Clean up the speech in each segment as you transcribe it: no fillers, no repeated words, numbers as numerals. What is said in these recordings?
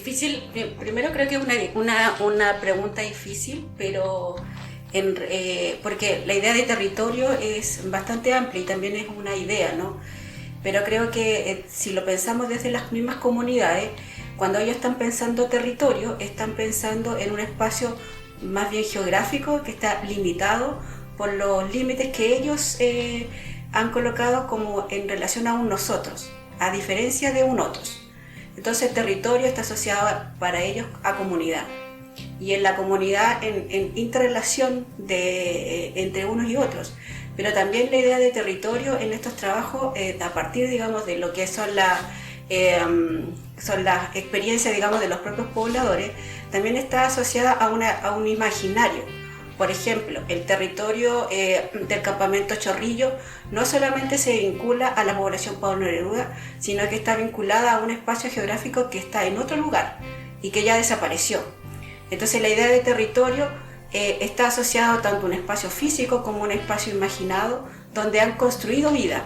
difícil, primero creo que es una pregunta difícil, pero porque la idea de territorio es bastante amplia y también es una idea, ¿no? Pero creo que si lo pensamos desde las mismas comunidades, cuando ellos están pensando territorio, están pensando en un espacio más bien geográfico que está limitado por los límites que ellos han colocado como en relación a un nosotros, a diferencia de un otros. Entonces el territorio está asociado para ellos a comunidad. Y en la comunidad, en interrelación entre unos y otros. Pero también la idea de territorio en estos trabajos, a partir, digamos, de lo que son las experiencias, digamos, de los propios pobladores, también está asociada a un imaginario. Por ejemplo, el territorio del campamento Chorrillo no solamente se vincula a la población Pablo Neruda, sino que está vinculada a un espacio geográfico que está en otro lugar y que ya desapareció. Entonces la idea de territorio está asociado tanto a un espacio físico como a un espacio imaginado donde han construido vida.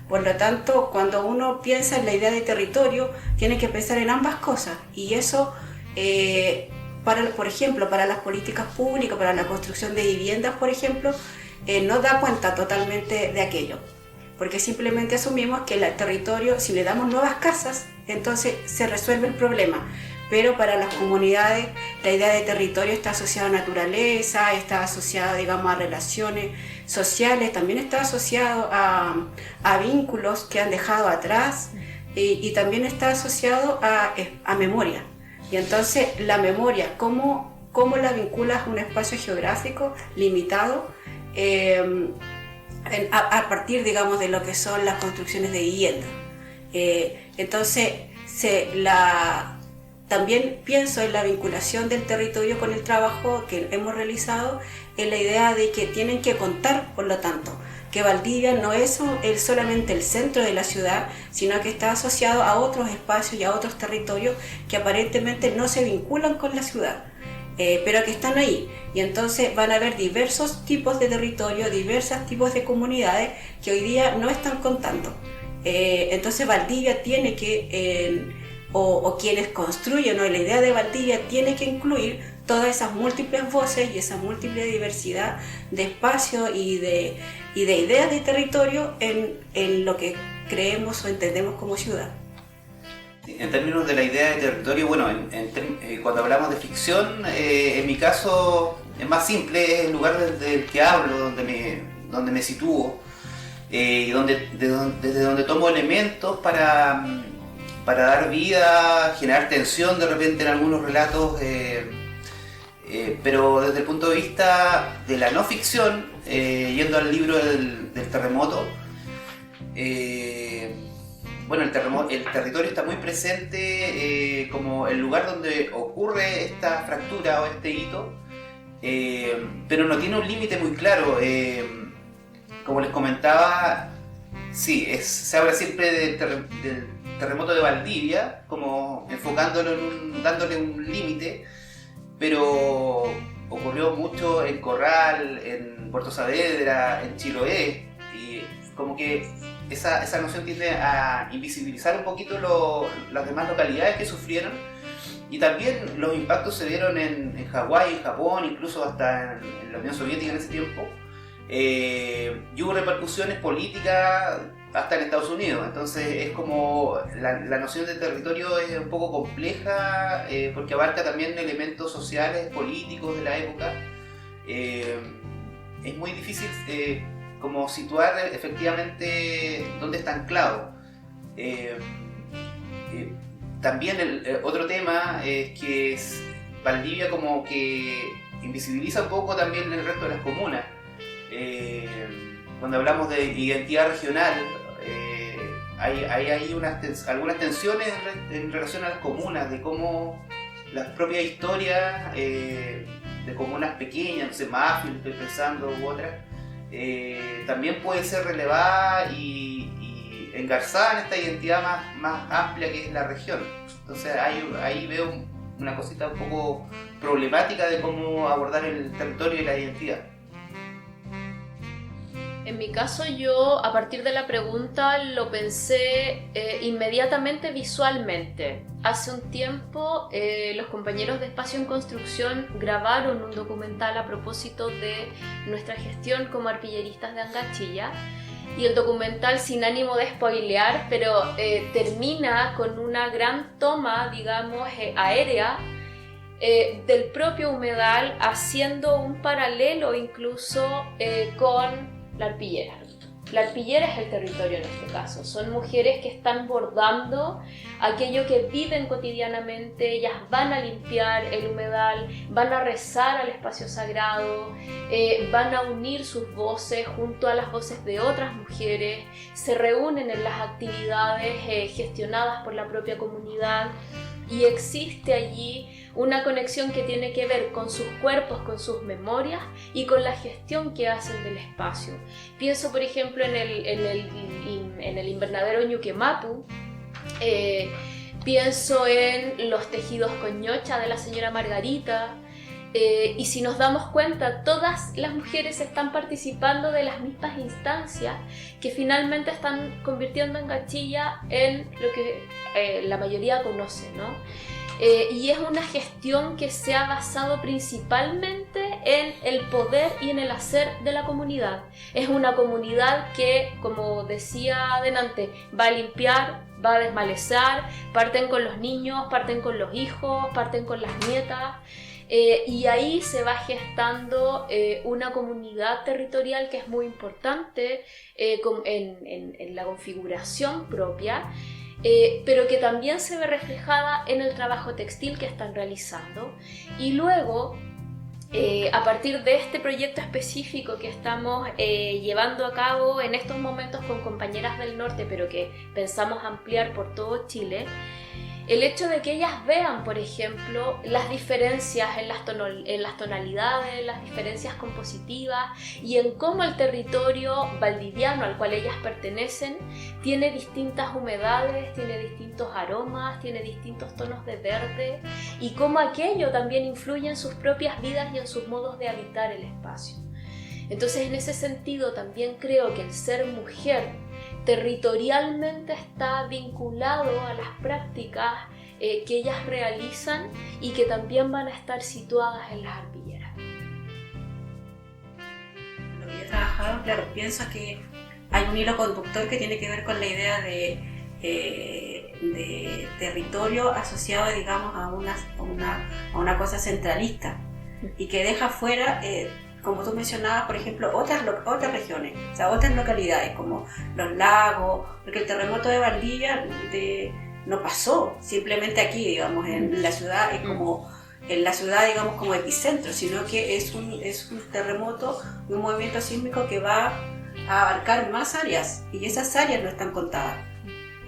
Por lo tanto, cuando uno piensa en la idea de territorio, tiene que pensar en ambas cosas, y eso, por ejemplo, para las políticas públicas, para la construcción de viviendas, por ejemplo, no da cuenta totalmente de aquello, porque simplemente asumimos que el territorio, si le damos nuevas casas, entonces se resuelve el problema. Pero para las comunidades la idea de territorio está asociada a naturaleza, está asociada, digamos, a relaciones sociales, también está asociado a vínculos que han dejado atrás, y también está asociado a memoria. Y entonces la memoria, ¿cómo la vinculas a un espacio geográfico limitado a partir, digamos, de lo que son las construcciones de vivienda? Entonces también pienso en la vinculación del territorio con el trabajo que hemos realizado, en la idea de que tienen que contar, por lo tanto, que Valdivia no es solamente el centro de la ciudad, sino que está asociado a otros espacios y a otros territorios que aparentemente no se vinculan con la ciudad, pero que están ahí. Y entonces van a haber diversos tipos de territorio, diversos tipos de comunidades que hoy día no están contando. Entonces Valdivia tiene que... o quienes construyen, ¿no?, la idea de Valdivia tiene que incluir todas esas múltiples voces y esa múltiple diversidad de espacios y de ideas de territorio en lo que creemos o entendemos como ciudad. En términos de la idea de territorio, bueno, cuando hablamos de ficción, en mi caso es más simple, es el lugar del que hablo, donde me sitúo, y desde donde tomo elementos para dar vida, generar tensión de repente en algunos relatos, pero desde el punto de vista de la no ficción, yendo al libro del terremoto, bueno, el territorio está muy presente como el lugar donde ocurre esta fractura o este hito, pero no tiene un límite muy claro. Como les comentaba, sí, se habla siempre del terremoto de Valdivia, como enfocándolo dándole un límite, pero ocurrió mucho en Corral, en Puerto Saavedra, en Chiloé, y como que esa noción tiende a invisibilizar un poquito las demás localidades que sufrieron, y también los impactos se dieron en Hawái, en Japón, incluso hasta en la Unión Soviética en ese tiempo, y hubo repercusiones políticas hasta en Estados Unidos. Entonces es como la noción de territorio es un poco compleja, porque abarca también elementos sociales, políticos de la época. Es muy difícil como situar efectivamente dónde está anclado. También otro tema es que Valdivia como que invisibiliza un poco también el resto de las comunas. Cuando hablamos de identidad regional, hay algunas tensiones en relación a las comunas, de cómo las propias historias de comunas pequeñas, no sé, Mafia, estoy pensando, u otras, también puede ser relevada y engarzada en esta identidad más amplia que es la región. Entonces ahí veo una cosita un poco problemática de cómo abordar el territorio y la identidad. En mi caso, yo a partir de la pregunta lo pensé inmediatamente visualmente. Hace un tiempo los compañeros de Espacio en Construcción grabaron un documental a propósito de nuestra gestión como arpilleristas de Angachilla, y el documental, sin ánimo de spoilear, pero termina con una gran toma, digamos, aérea del propio humedal, haciendo un paralelo incluso con la arpillera. La arpillera es el territorio en este caso. Son mujeres que están bordando aquello que viven cotidianamente. Ellas van a limpiar el humedal, van a rezar al espacio sagrado, van a unir sus voces junto a las voces de otras mujeres, se reúnen en las actividades gestionadas por la propia comunidad, y existe allí una conexión que tiene que ver con sus cuerpos, con sus memorias y con la gestión que hacen del espacio. Pienso, por ejemplo, en el invernadero Ñuquemapu, pienso en los tejidos con ñocha de la señora Margarita, y si nos damos cuenta, todas las mujeres están participando de las mismas instancias que finalmente están convirtiendo a Angachilla en lo que la mayoría conoce, ¿no? Y es una gestión que se ha basado principalmente en el poder y en el hacer de la comunidad. Es una comunidad que, como decía adelante, va a limpiar, va a desmalezar, parten con los niños, parten con los hijos, parten con las nietas. Y ahí se va gestando una comunidad territorial que es muy importante en la configuración propia, pero que también se ve reflejada en el trabajo textil que están realizando. Y luego, a partir de este proyecto específico que estamos llevando a cabo en estos momentos con compañeras del norte, pero que pensamos ampliar por todo Chile, el hecho de que ellas vean, por ejemplo, las diferencias en las tonalidades, las diferencias compositivas, y en cómo el territorio valdiviano al cual ellas pertenecen tiene distintas humedades, tiene distintos aromas, tiene distintos tonos de verde, y cómo aquello también influye en sus propias vidas y en sus modos de habitar el espacio. Entonces, en ese sentido, también creo que el ser mujer territorialmente está vinculado a las prácticas que ellas realizan y que también van a estar situadas en las arpilleras. Lo que he trabajado, claro, pienso que hay un hilo conductor que tiene que ver con la idea de territorio asociado, digamos, a una cosa centralista, y que deja fuera, como tú mencionabas, por ejemplo, otras regiones, o sea, otras localidades como los lagos, porque el terremoto de Valdivia no pasó simplemente aquí, digamos, en la ciudad, es como en la ciudad, digamos, como epicentro, sino que es un terremoto, un movimiento sísmico que va a abarcar más áreas, y esas áreas no están contadas.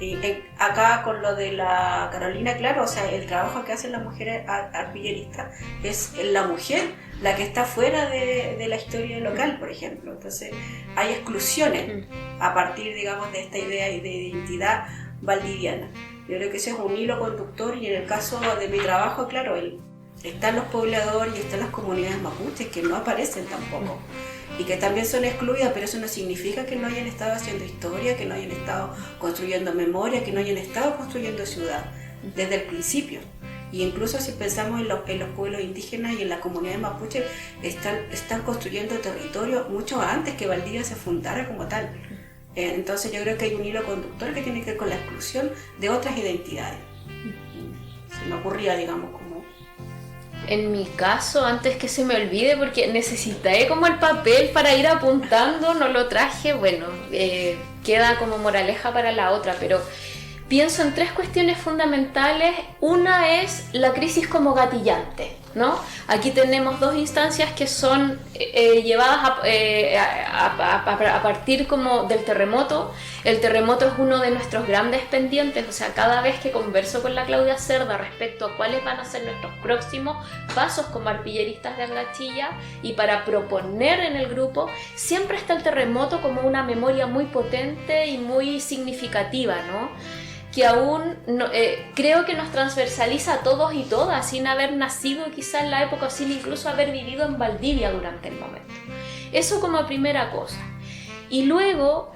Y acá con lo de la Carolina, claro, o sea, el trabajo que hacen las mujeres arpilleristas es la mujer la que está fuera de la historia local, por ejemplo. Entonces hay exclusiones a partir, digamos, de esta idea de identidad valdiviana. Yo creo que ese es un hilo conductor, y en el caso de mi trabajo, claro, están los pobladores y están las comunidades mapuches que no aparecen tampoco, y que también son excluidas, pero eso no significa que no hayan estado haciendo historia, que no hayan estado construyendo memoria, que no hayan estado construyendo ciudad desde el principio. Y incluso si pensamos en los pueblos indígenas y en la comunidad mapuche, están construyendo territorio mucho antes que Valdivia se fundara como tal. Entonces yo creo que hay un hilo conductor que tiene que ver con la exclusión de otras identidades. Se me ocurría, digamos, como... En mi caso, antes que se me olvide, porque necesité como el papel para ir apuntando, no lo traje, bueno, queda como moraleja para la otra, pero pienso en tres cuestiones fundamentales. Una es la crisis como gatillante, ¿no? Aquí tenemos dos instancias que son llevadas a partir como del terremoto. El terremoto es uno de nuestros grandes pendientes, o sea, cada vez que converso con la Claudia Cerda respecto a cuáles van a ser nuestros próximos pasos como arpilleristas de Angachilla y para proponer en el grupo, siempre está el terremoto como una memoria muy potente y muy significativa, ¿no? Que aún creo que nos transversaliza a todos y todas, sin haber nacido quizá en la época, o sin incluso haber vivido en Valdivia durante el momento. Eso como primera cosa. Y luego,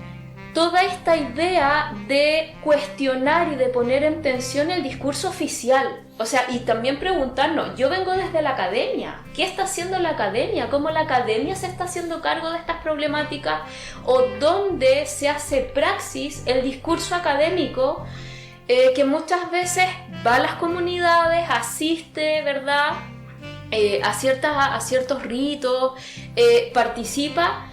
toda esta idea de cuestionar y de poner en tensión el discurso oficial. O sea, y también preguntarnos, yo vengo desde la academia, ¿qué está haciendo la academia? ¿Cómo la academia se está haciendo cargo de estas problemáticas? ¿O dónde se hace praxis el discurso académico que muchas veces va a las comunidades, asiste, ¿verdad? A ciertos ritos, participa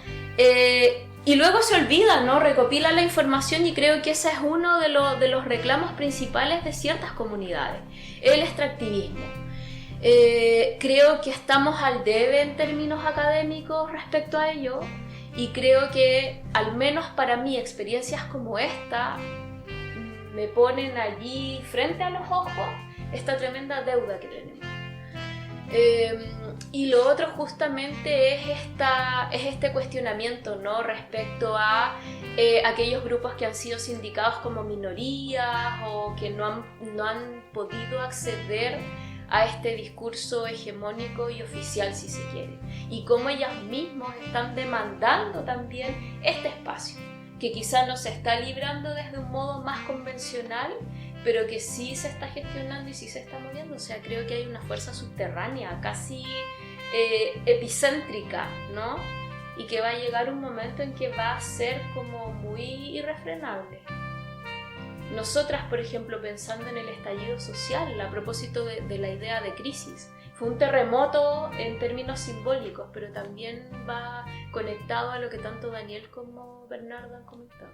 y luego se olvida, ¿no? Recopila la información, y creo que ese es uno de los reclamos principales de ciertas comunidades, el extractivismo. Creo que estamos al debe en términos académicos respecto a ello, y creo que, al menos para mí, experiencias como esta me ponen allí frente a los ojos esta tremenda deuda que tenemos. Y lo otro justamente es este cuestionamiento, ¿no? Respecto a aquellos grupos que han sido sindicados como minorías o que no han podido acceder a este discurso hegemónico y oficial, si se quiere, y cómo ellas mismas están demandando también este espacio, que quizá no se está librando desde un modo más convencional, pero que sí se está gestionando y sí se está moviendo. O sea, creo que hay una fuerza subterránea, casi epicéntrica, ¿no? Y que va a llegar un momento en que va a ser como muy irrefrenable. Nosotras, por ejemplo, pensando en el estallido social, a propósito de la idea de crisis, fue un terremoto en términos simbólicos, pero también va conectado a lo que tanto Daniel como Bernardo han comentado.